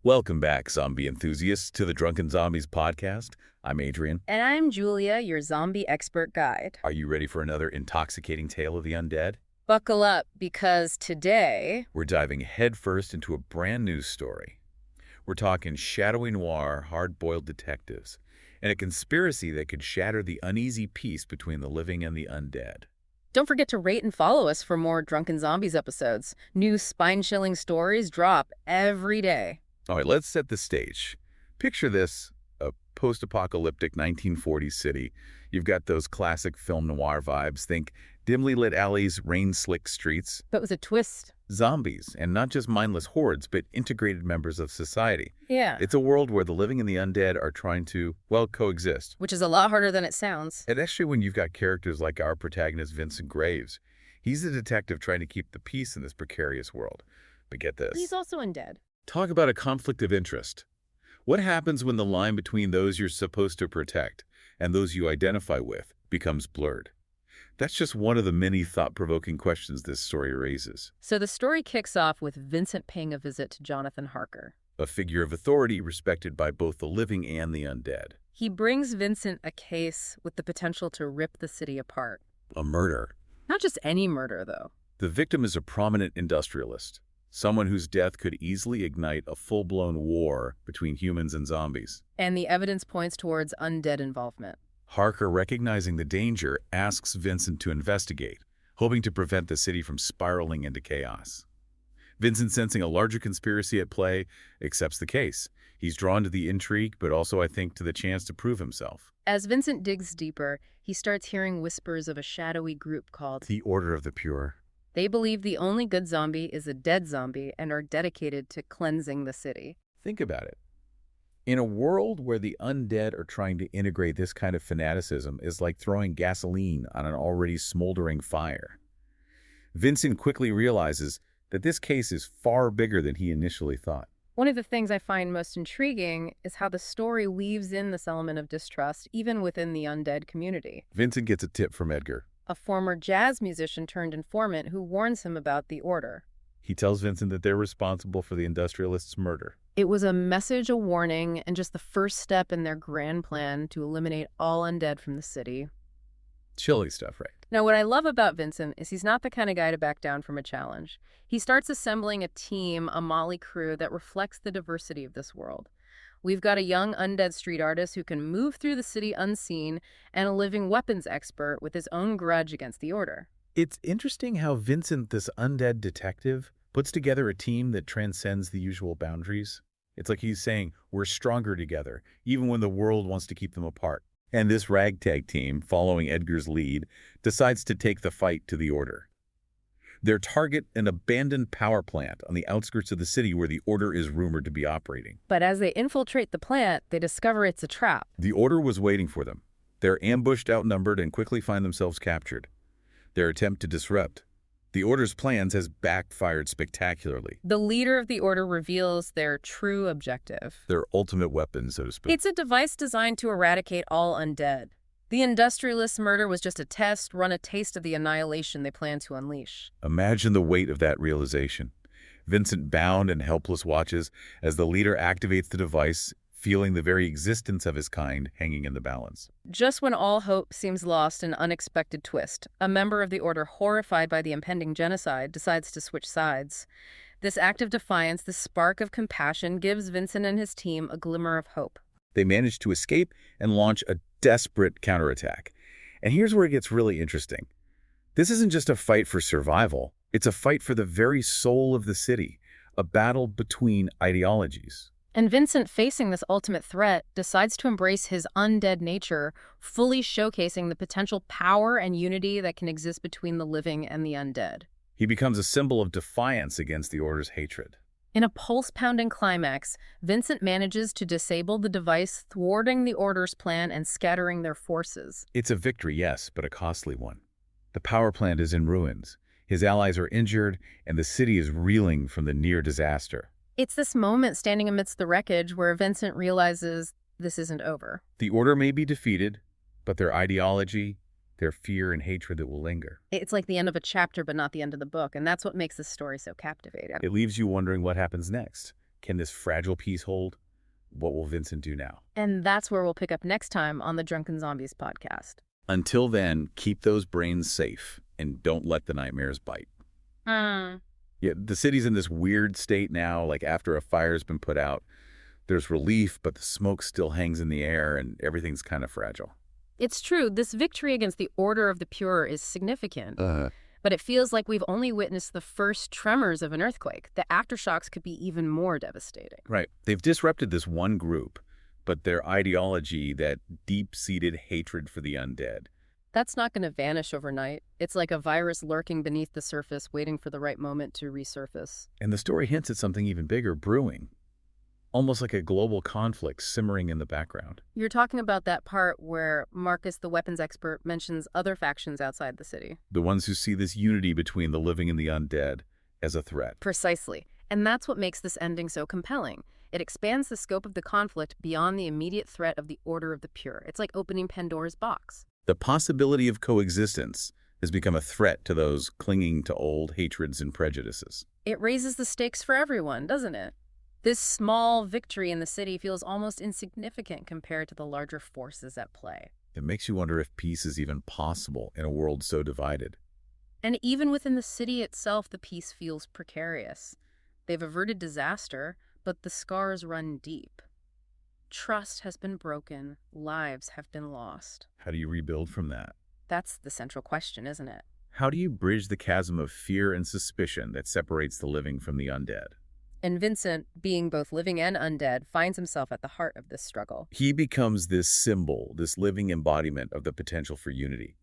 Welcome back, zombie enthusiasts, to the Drunken Zombies Podcast. I'm Adrian. And I'm Julia, your zombie expert guide. Are you ready for another intoxicating tale of the undead? Buckle up, because today... We're diving headfirst into a brand new story. We're talking shadowy noir, hard-boiled detectives, and a conspiracy that could shatter the uneasy peace between the living and the undead. Don't forget to rate and follow us for more Drunken Zombies episodes. New spine-chilling stories drop every day. All right, let's set the stage. Picture this, a post-apocalyptic 1940s city. You've got those classic film noir vibes. Think dimly lit alleys, rain-slicked streets. But with a twist. Zombies, and not just mindless hordes, but integrated members of society. Yeah. It's a world where the living and the undead are trying to, well, coexist. Which is a lot harder than it sounds. And actually, when you've got characters like our protagonist, Vincent Graves, he's a detective trying to keep the peace in this precarious world. But get this. He's also undead. Talk about a conflict of interest. What happens when the line between those you're supposed to protect and those you identify with becomes blurred? That's just one of the many thought-provoking questions this story raises. So the story kicks off with Vincent paying a visit to Jonathan Harker, A figure of authority respected by both the living and the undead. He brings Vincent a case with the potential to rip the city apart. A murder. Not just any murder, though. The victim is a prominent industrialist, someone whose death could easily ignite a full-blown war between humans and zombies. And the evidence points towards undead involvement. Harker, recognizing the danger, asks Vincent to investigate, hoping to prevent the city from spiraling into chaos. Vincent, sensing a larger conspiracy at play, accepts the case. He's drawn to the intrigue, but also, I think, to the chance to prove himself. As Vincent digs deeper, he starts hearing whispers of a shadowy group called The Order of the Pure. They believe the only good zombie is a dead zombie and are dedicated to cleansing the city. Think about it. In a world where the undead are trying to integrate this kind of fanaticism is like throwing gasoline on an already smoldering fire. Vincent quickly realizes that this case is far bigger than he initially thought. One of the things I find most intriguing is how the story weaves in this element of distrust even within the undead community. Vincent gets a tip from Edgar. A former jazz musician turned informant who warns him about the Order. He tells Vincent that they're responsible for the industrialist's murder. It was a message, a warning, and just the first step in their grand plan to eliminate all undead from the city. Chilly stuff, right? Now, what I love about Vincent is he's not the kind of guy to back down from a challenge. He starts assembling a team, a motley crew that reflects the diversity of this world. We've got a young undead street artist who can move through the city unseen, and a living weapons expert with his own grudge against the Order. It's interesting how Vincent, this undead detective, puts together a team that transcends the usual boundaries. It's like he's saying, we're stronger together, even when the world wants to keep them apart. And this ragtag team, following Edgar's lead, decides to take the fight to the Order. Their target, an abandoned power plant on the outskirts of the city where the Order is rumored to be operating. But as they infiltrate the plant, they discover it's a trap. The Order was waiting for them. They're ambushed, outnumbered, and quickly find themselves captured. Their attempt to disrupt the Order's plans has backfired spectacularly. The leader of the Order reveals their true objective. Their ultimate weapon, so to speak. It's a device designed to eradicate all undead. The industrialist's murder was just a test, run a taste of the annihilation they plan to unleash. Imagine the weight of that realization. Vincent, bound and helpless, watches as the leader activates the device, feeling the very existence of his kind hanging in the balance. Just when all hope seems lost, an unexpected twist. A member of the Order, horrified by the impending genocide, decides to switch sides. This act of defiance, this spark of compassion, gives Vincent and his team a glimmer of hope. They manage to escape and launch a desperate counterattack. And here's where it gets really interesting. This isn't just a fight for survival. It's a fight for the very soul of the city, a battle between ideologies. And Vincent, facing this ultimate threat, decides to embrace his undead nature, fully showcasing the potential power and unity that can exist between the living and the undead. He becomes a symbol of defiance against the Order's hatred. In a pulse-pounding climax, Vincent manages to disable the device, thwarting the Order's plan and scattering their forces. It's a victory, yes, but a costly one. The power plant is in ruins. His allies are injured, and the city is reeling from the near disaster. It's this moment standing amidst the wreckage where Vincent realizes this isn't over. The Order may be defeated, but their ideology, their fear and hatred that will linger. It's like the end of a chapter, but not the end of the book, and that's what makes this story so captivating. It leaves you wondering what happens next. Can this fragile peace hold? What will Vincent do now? And that's where we'll pick up next time on the Drunken Zombies podcast. Until then, keep those brains safe and don't let the nightmares bite. Yeah, the city's in this weird state now, like after a fire's been put out. There's relief, but the smoke still hangs in the air and everything's kind of fragile. It's true, this victory against the Order of the Pure is significant. But it feels like we've only witnessed the first tremors of an earthquake. The aftershocks could be even more devastating. Right. They've disrupted this one group, but their ideology, that deep-seated hatred for the undead, That's not going to vanish overnight. It's like a virus lurking beneath the surface, waiting for the right moment to resurface. and the story hints at something even bigger brewing. Almost like a global conflict simmering in the background. You're talking about that part where Marcus, the weapons expert, mentions other factions outside the city. The ones who see this unity between the living and the undead as a threat. Precisely. And that's what makes this ending so compelling. It expands the scope of the conflict beyond the immediate threat of the Order of the Pure. It's like opening Pandora's box. The possibility of coexistence has become a threat to those clinging to old hatreds and prejudices. It raises the stakes for everyone, doesn't it? This small victory in the city feels almost insignificant compared to the larger forces at play. It makes you wonder if peace is even possible in a world so divided. And even within the city itself, the peace feels precarious. They've averted disaster, but the scars run deep. Trust has been broken, lives have been lost. How do you rebuild from that? That's the central question, isn't it? How do you bridge the chasm of fear and suspicion that separates the living from the undead? And Vincent, being both living and undead, finds himself at the heart of this struggle. He becomes this symbol, this living embodiment of the potential for unity.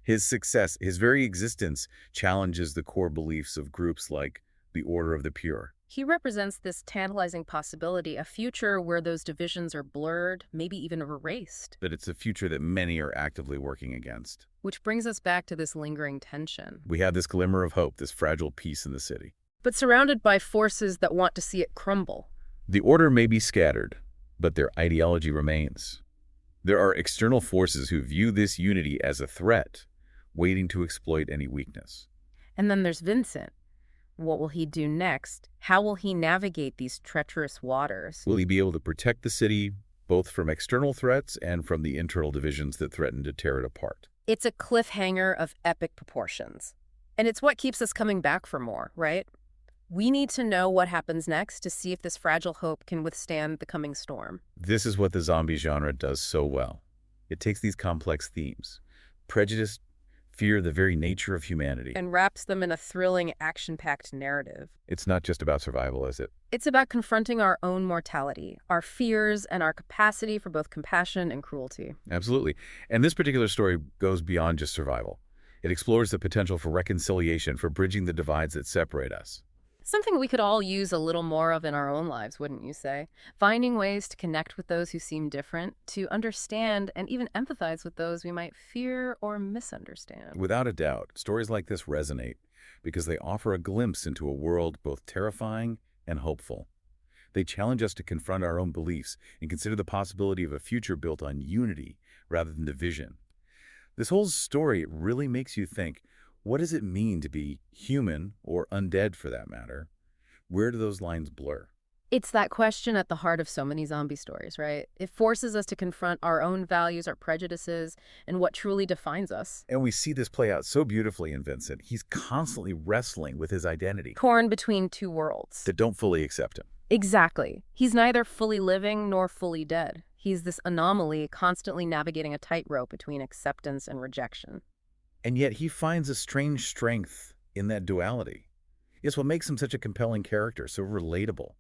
His success, his very existence, challenges the core beliefs of groups like the Order of the Pure. He represents this tantalizing possibility, a future where those divisions are blurred, maybe even erased. But it's a future that many are actively working against. Which brings us back to this lingering tension. We have this glimmer of hope, this fragile peace in the city. But surrounded by forces that want to see it crumble. The order may be scattered, but their ideology remains. There are external forces who view this unity as a threat, waiting to exploit any weakness. And then there's Vincent. What will he do next? How will he navigate these treacherous waters? Will he be able to protect the city, both from external threats and from the internal divisions that threaten to tear it apart? It's a cliffhanger of epic proportions. And it's what keeps us coming back for more, right? We need to know what happens next to see if this fragile hope can withstand the coming storm. This is what the zombie genre does so well. It takes these complex themes, prejudice, fear, the very nature of humanity, And wraps them in a thrilling, action-packed narrative. It's not just about survival, is it? It's about confronting our own mortality, our fears, and our capacity for both compassion and cruelty. Absolutely. And this particular story goes beyond just survival. It explores the potential for reconciliation, for bridging the divides that separate us. Something we could all use a little more of in our own lives, wouldn't you say? Finding ways to connect with those who seem different, to understand and even empathize with those we might fear or misunderstand. Without a doubt, stories like this resonate because they offer a glimpse into a world both terrifying and hopeful. They challenge us to confront our own beliefs and consider the possibility of a future built on unity rather than division. This whole story really makes you think, what does it mean to be human, or undead for that matter? Where do those lines blur? It's that question at the heart of so many zombie stories, right? It forces us to confront our own values, our prejudices, and what truly defines us. And we see this play out so beautifully in Vincent. He's constantly wrestling with his identity Torn between two worlds. that don't fully accept him. Exactly. He's neither fully living nor fully dead. He's this anomaly constantly navigating a tightrope between acceptance and rejection. And yet he finds a strange strength in that duality. It's what makes him such a compelling character, so relatable.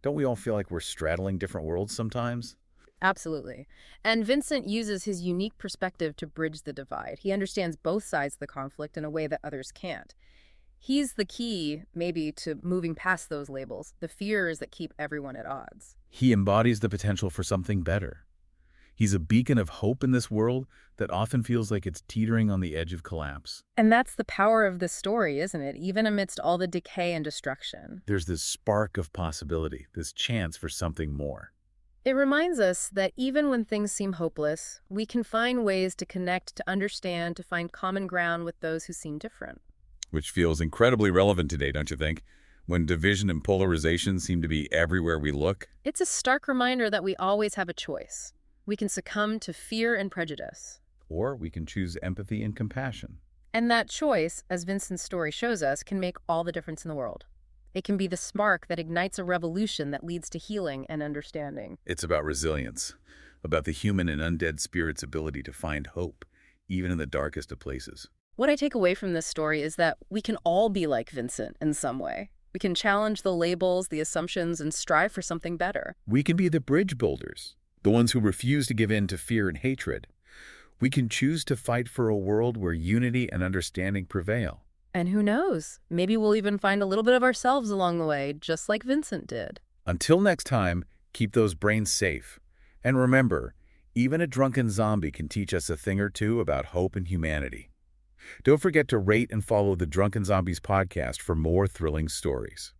Don't we all feel like we're straddling different worlds sometimes? Absolutely. And Vincent uses his unique perspective to bridge the divide. He understands both sides of the conflict in a way that others can't. He's the key, maybe, to moving past those labels, the fears that keep everyone at odds. He embodies the potential for something better. He's a beacon of hope in this world that often feels like it's teetering on the edge of collapse. And that's the power of this story, isn't it? Even amidst all the decay and destruction. There's this spark of possibility, this chance for something more. It reminds us that even when things seem hopeless, we can find ways to connect, to understand, to find common ground with those who seem different. Which feels incredibly relevant today, don't you think? when division and polarization seem to be everywhere we look. It's a stark reminder that we always have a choice. We can succumb to fear and prejudice. Or we can choose empathy and compassion. And that choice, as Vincent's story shows us, can make all the difference in the world. It can be the spark that ignites a revolution that leads to healing and understanding. It's about resilience, about the human and undead spirit's ability to find hope, even in the darkest of places. What I take away from this story is that we can all be like Vincent in some way. We can challenge the labels, the assumptions, and strive for something better. We can be the bridge builders, the ones who refuse to give in to fear and hatred. We can choose to fight for a world where unity and understanding prevail. And who knows, maybe we'll even find a little bit of ourselves along the way, just like Vincent did. Until next time, keep those brains safe. And remember, even a drunken zombie can teach us a thing or two about hope and humanity. Don't forget to rate and follow the Drunken Zombies Podcast for more thrilling stories.